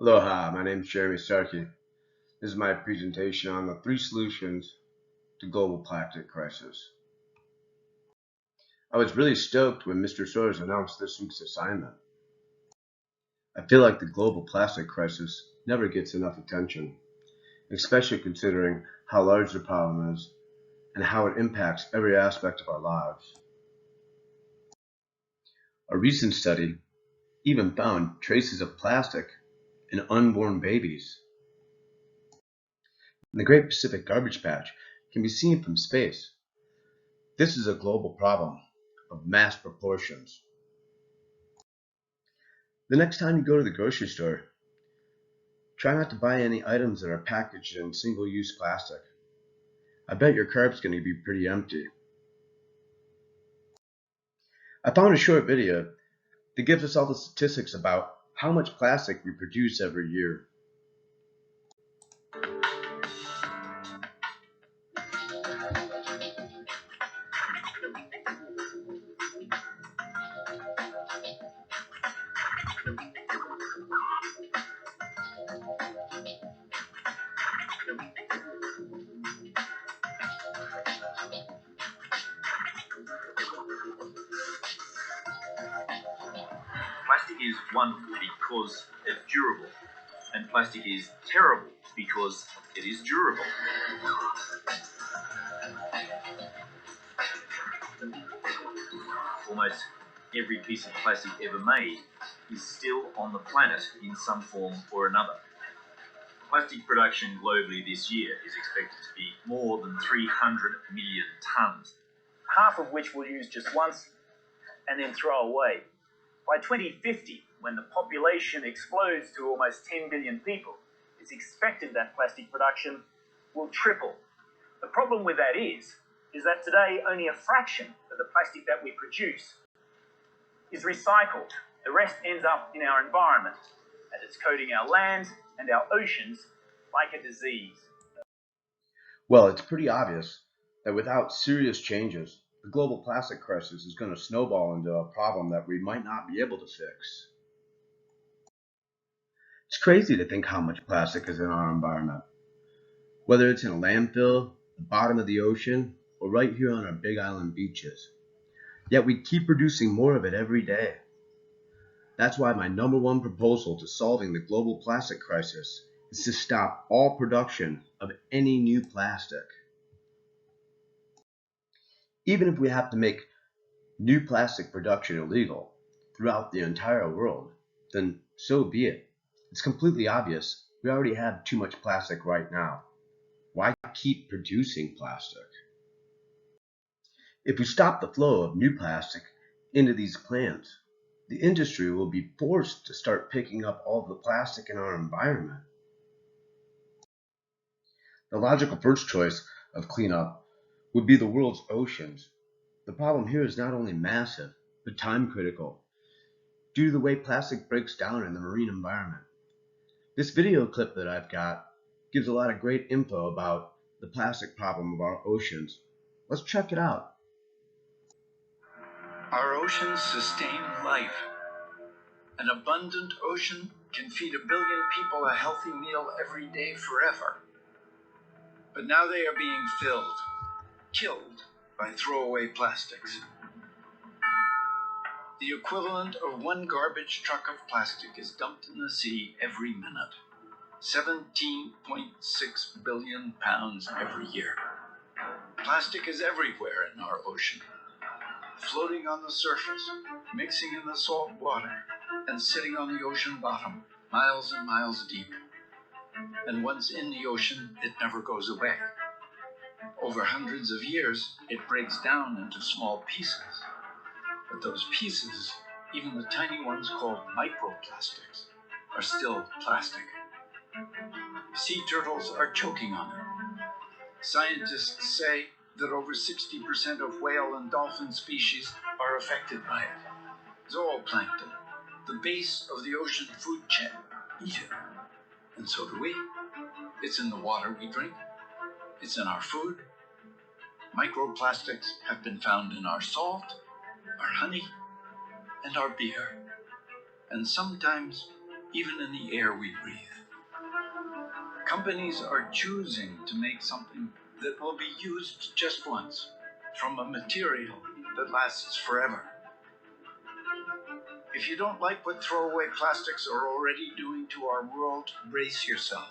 Aloha, my name is Jeremy Starkey. This is my presentation on the 3 solutions to global plastic crisis. I was really stoked when Mr. Soares announced this week's assignment. I feel like the global plastic crisis never gets enough attention, especially considering how large the problem is and how it impacts every aspect of our lives. A recent study even found traces of plastic in unborn babies. And the Great Pacific Garbage Patch can be seen from space. This is a global problem of mass proportions. The next time you go to the grocery store, try not to buy any items that are packaged in single-use plastic. I bet your cart's going to be pretty empty. I found a short video that gives us all the statistics about how much plastic we produce every year. Plastic is wonderful because it's durable, and plastic is terrible because it is durable. Almost every piece of plastic ever made is still on the planet in some form or another. Plastic production globally this year is expected to be more than 300 million tonnes, half of which we'll use just once and then throw away. By 2050, when the population explodes to almost 10 billion people, it's expected that plastic production will triple. The problem with that is that today only a fraction of the plastic that we produce is recycled. The rest ends up in our environment, and it's coating our land and our oceans like a disease. Well, it's pretty obvious that without serious changes, the global plastic crisis is going to snowball into a problem that we might not be able to fix. It's crazy to think how much plastic is in our environment. Whether it's in a landfill, the bottom of the ocean, or right here on our Big Island beaches. Yet we keep producing more of it every day. That's why my #1 proposal to solving the global plastic crisis is to stop all production of any new plastic. Even if we have to make new plastic production illegal throughout the entire world, then so be it. It's completely obvious we already have too much plastic right now. Why keep producing plastic? If we stop the flow of new plastic into these plants, the industry will be forced to start picking up all the plastic in our environment. The logical first choice of cleanup would be the world's oceans. The problem here is not only massive, but time critical, due to the way plastic breaks down in the marine environment. This video clip that I've got gives a lot of great info about the plastic problem of our oceans. Let's check it out. Our oceans sustain life. An abundant ocean can feed 1 billion people a healthy meal every day forever. But now they are being killed by throwaway plastics. The equivalent of 1 garbage truck of plastic is dumped in the sea every minute. 17.6 billion pounds every year. Plastic is everywhere in our ocean, floating on the surface, mixing in the salt water, and sitting on the ocean bottom, miles and miles deep. And once in the ocean, it never goes away. Over hundreds of years, it breaks down into small pieces. But those pieces, even the tiny ones called microplastics, are still plastic. Sea turtles are choking on it. Scientists say that over 60% of whale and dolphin species are affected by it. Zooplankton, the base of the ocean food chain, eat it. And so do we. It's in the water we drink. It's in our food. Microplastics have been found in our salt, our honey, and our beer. And sometimes even in the air we breathe. Companies are choosing to make something that will be used just once, from a material that lasts forever. If you don't like what throwaway plastics are already doing to our world, brace yourself.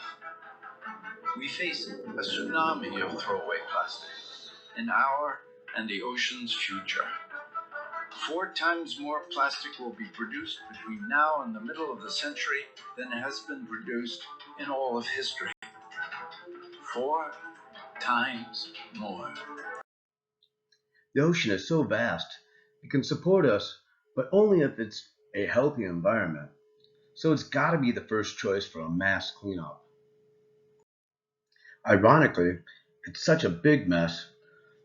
We face a tsunami of throwaway plastic in our and the ocean's future. 4 times more plastic will be produced between now and the middle of the century than has been produced in all of history. 4 times more. The ocean is so vast, it can support us, but only if it's a healthy environment. So it's got to be the first choice for a mass cleanup. Ironically, it's such a big mess.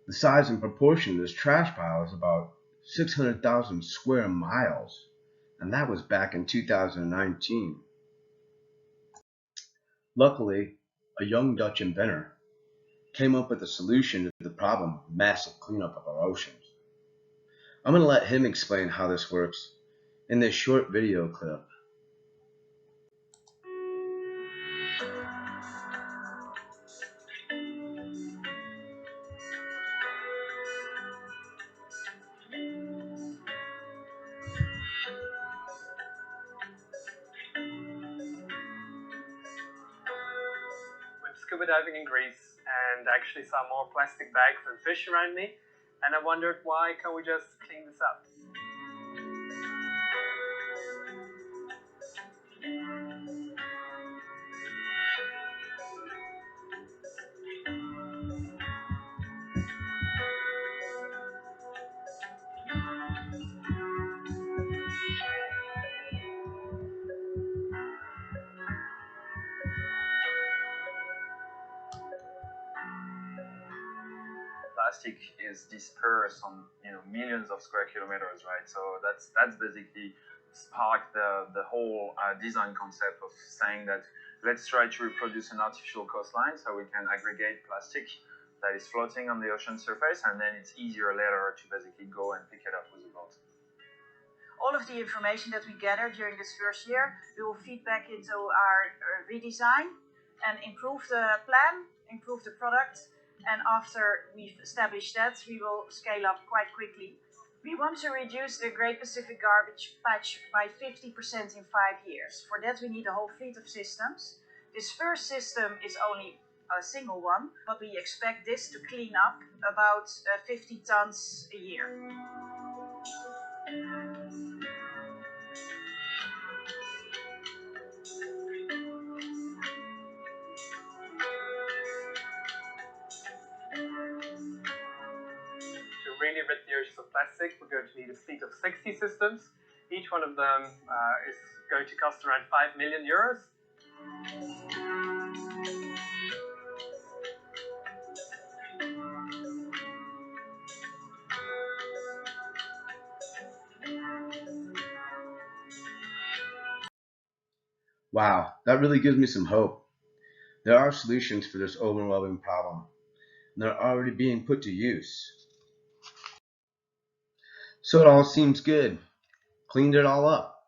The size and proportion of this trash pile is about 600,000 square miles, and that was back in 2019. Luckily, a young Dutch inventor came up with a solution to the problem of massive cleanup of our oceans. I'm going to let him explain how this works in this short video clip. Went scuba diving in Greece and actually saw more plastic bags than fish around me, and I wondered, why can't we just clean this up? Plastic is dispersed on millions of square kilometers, right? So that's basically sparked the whole design concept of saying that let's try to reproduce an artificial coastline so we can aggregate plastic that is floating on the ocean surface, and then it's easier later to basically go and pick it up with a boat. All of the information that we gather during this first year, we will feed back into our redesign and improve the plan, improve the product. And after we've established that, we will scale up quite quickly. We want to reduce the Great Pacific Garbage Patch by 50% in 5 years. For that, we need a whole fleet of systems. This first system is only a single one, but we expect this to clean up about 50 tons a year. To really rid the oceans of plastic, we're going to need a fleet of 60 systems. Each one of them is going to cost around 5 million euros. Wow, that really gives me some hope. There are solutions for this overwhelming problem, and they're already being put to use. So it all seems good. Cleaned it all up.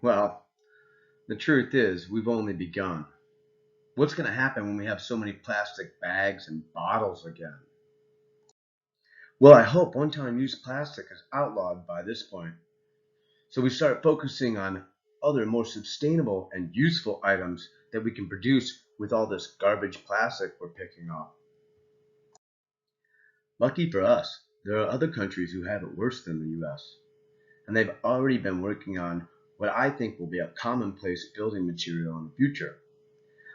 Well, the truth is, we've only begun. What's going to happen when we have so many plastic bags and bottles again? Well, I hope one-time use plastic is outlawed by this point, so we start focusing on other more sustainable and useful items that we can produce with all this garbage plastic we're picking up. Lucky for us, there are other countries who have it worse than the US, and they've already been working on what I think will be a commonplace building material in the future.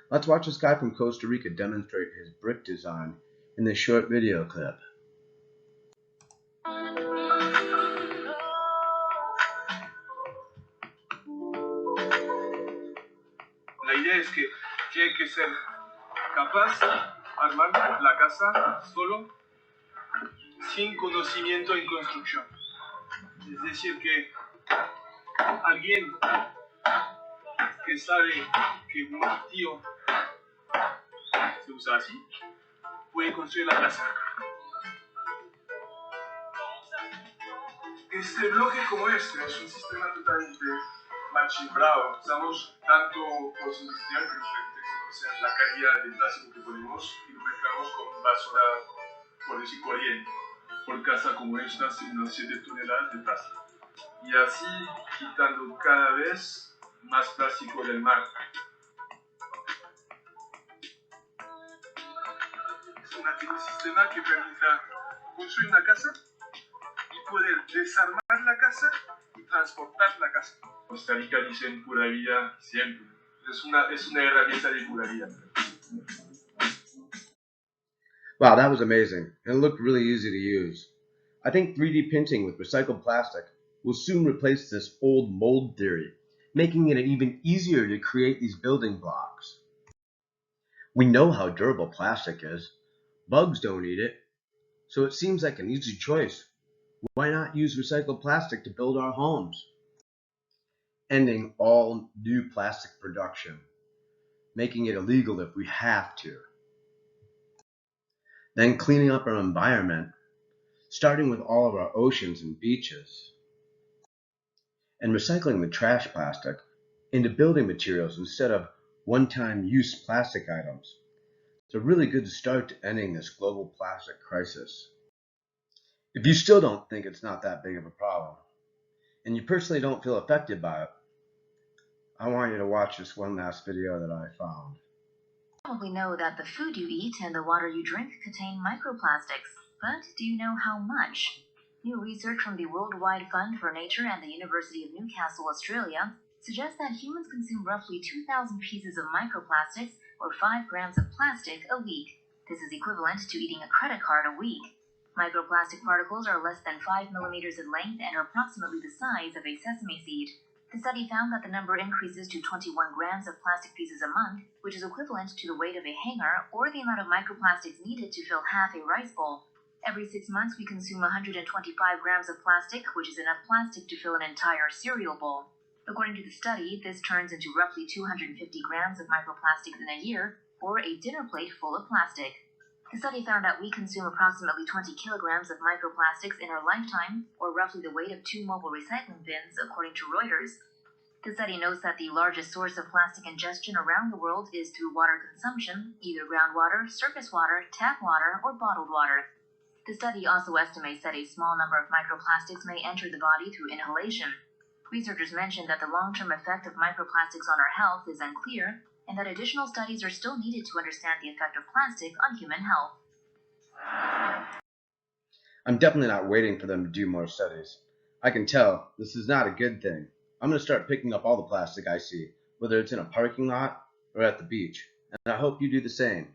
Let's watch this guy from Costa Rica demonstrate his brick design in this short video clip. La idea es que hay que ser capaz de armar la casa solo sin conocimiento en construcción. Es decir, que alguien que sabe que un martillo se usa así puede construir la casa. Este bloque como este es un sistema totalmente achimbrado. Usamos tanto cosas industriales que nos permite conocer la calidad del plástico que ponemos y lo mezclamos con basura, por decir, corriente. Por casa como esta hace unas 7 toneladas de plástico. Y así quitando cada vez más plástico del mar. Es un ecosistema que permite construir una casa y poder desarmar la casa y transportar la casa. Costa Rica dicen pura vida siempre. Es una herramienta de pura vida. Wow, that was amazing, and it looked really easy to use. I think 3D printing with recycled plastic will soon replace this old mold theory, making it even easier to create these building blocks. We know how durable plastic is. Bugs don't eat it, so it seems like an easy choice. Why not use recycled plastic to build our homes? Ending all new plastic production, making it illegal if we have to. Then cleaning up our environment, starting with all of our oceans and beaches. And recycling the trash plastic into building materials instead of one-time use plastic items. It's a really good start to ending this global plastic crisis. If you still don't think it's not that big of a problem, and you personally don't feel affected by it, I want you to watch this one last video that I found. You probably know that the food you eat and the water you drink contain microplastics, but do you know how much? New research from the Worldwide Fund for Nature and the University of Newcastle, Australia, suggests that humans consume roughly 2,000 pieces of microplastics, or 5 grams of plastic, a week. This is equivalent to eating a credit card a week. Microplastic particles are less than 5 millimeters in length and are approximately the size of a sesame seed. The study found that the number increases to 21 grams of plastic pieces a month, which is equivalent to the weight of a hanger or the amount of microplastics needed to fill half a rice bowl. Every 6 months, we consume 125 grams of plastic, which is enough plastic to fill an entire cereal bowl. According to the study, this turns into roughly 250 grams of microplastics in a year, or a dinner plate full of plastic. The study found that we consume approximately 20 kilograms of microplastics in our lifetime, or roughly the weight of 2 mobile recycling bins, according to Reuters. The study notes that the largest source of plastic ingestion around the world is through water consumption, either groundwater, surface water, tap water, or bottled water. The study also estimates that a small number of microplastics may enter the body through inhalation. Researchers mentioned that the long-term effect of microplastics on our health is unclear, and that additional studies are still needed to understand the effect of plastic on human health. I'm definitely not waiting for them to do more studies. I can tell this is not a good thing. I'm going to start picking up all the plastic I see, whether it's in a parking lot or at the beach, and I hope you do the same.